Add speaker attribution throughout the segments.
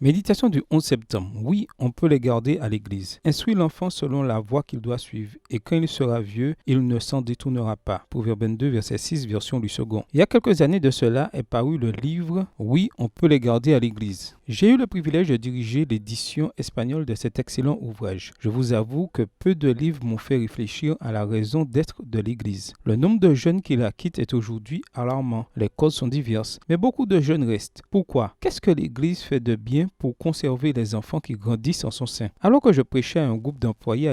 Speaker 1: Méditation du 11 septembre. Oui, on peut les garder à l'église. Instruis l'enfant selon la voie qu'il doit suivre, et quand il sera vieux, il ne s'en détournera pas. Proverbe 22, verset 6, version du second. Il y a quelques années de cela est paru le livre « Oui, on peut les garder à l'église ». J'ai eu le privilège de diriger l'édition espagnole de cet excellent ouvrage. Je vous avoue que peu de livres m'ont fait réfléchir à la raison d'être de l'église. Le nombre de jeunes qui la quittent est aujourd'hui alarmant. Les causes sont diverses, mais beaucoup de jeunes restent. Pourquoi? Qu'est-ce que l'église fait de bien pour conserver les enfants qui grandissent en son sein? Alors que je prêchais à un groupe d'employés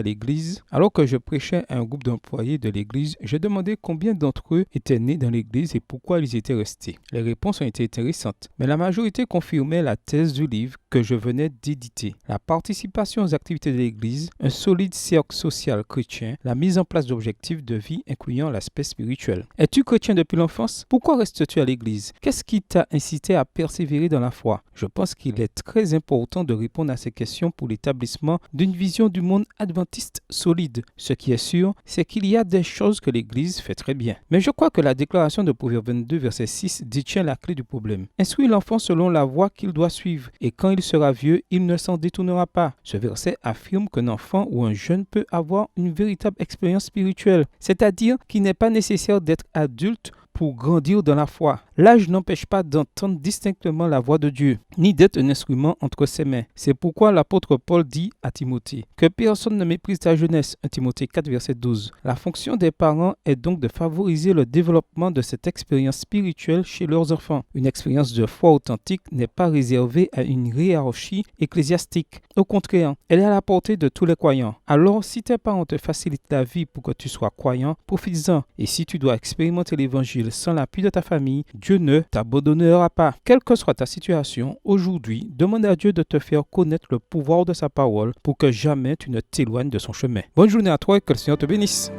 Speaker 1: de l'église, je demandais combien d'entre eux étaient nés dans l'église et pourquoi ils étaient restés. Les réponses ont été intéressantes, mais la majorité confirmait la thèse du livre que je venais d'éditer. La participation aux activités de l'église, un solide cercle social chrétien, la mise en place d'objectifs de vie incluant l'aspect spirituel. Es-tu chrétien depuis l'enfance? Pourquoi restes-tu à l'église? Qu'est-ce qui t'a incité à persévérer dans la foi? Je pense qu'il est très important de répondre à ces questions pour l'établissement d'une vision du monde adventiste solide. Ce qui est sûr, c'est qu'il y a des choses que l'église fait très bien. Mais je crois que la déclaration de Proverbe 22, verset 6 détient la clé du problème. Instruis l'enfant selon la voie qu'il doit suivre, et quand il sera vieux, il ne s'en détournera pas. Ce verset affirme qu'un enfant ou un jeune peut avoir une véritable expérience spirituelle, c'est-à-dire qu'il n'est pas nécessaire d'être adulte pour grandir dans la foi. L'âge n'empêche pas d'entendre distinctement la voix de Dieu, ni d'être un instrument entre ses mains. C'est pourquoi l'apôtre Paul dit à Timothée que personne ne méprise ta jeunesse. 1 Timothée 4, verset 12. La fonction des parents est donc de favoriser le développement de cette expérience spirituelle chez leurs enfants. Une expérience de foi authentique n'est pas réservée à une hiérarchie ecclésiastique. Au contraire, elle est à la portée de tous les croyants. Alors, si tes parents te facilitent la vie pour que tu sois croyant, profites-en. Et si tu dois expérimenter l'évangile sans l'appui de ta famille, Dieu ne t'abandonnera pas. Quelle que soit ta situation, aujourd'hui, demande à Dieu de te faire connaître le pouvoir de sa parole pour que jamais tu ne t'éloignes de son chemin. Bonne journée à toi et que le Seigneur te bénisse.